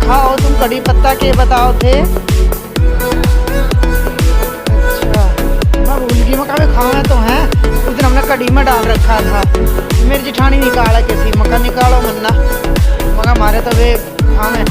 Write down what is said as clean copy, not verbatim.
खाओ तुम कड़ी पत्ता के बताओ थे। अच्छा मैं भूल गई, मैं कभी खाना तो है उस दिन हमने कड़ी में डाल रखा था। मेरी जिठानी निकाला किसी मका निकालो मन्ना मगा मारे तो वे खावे।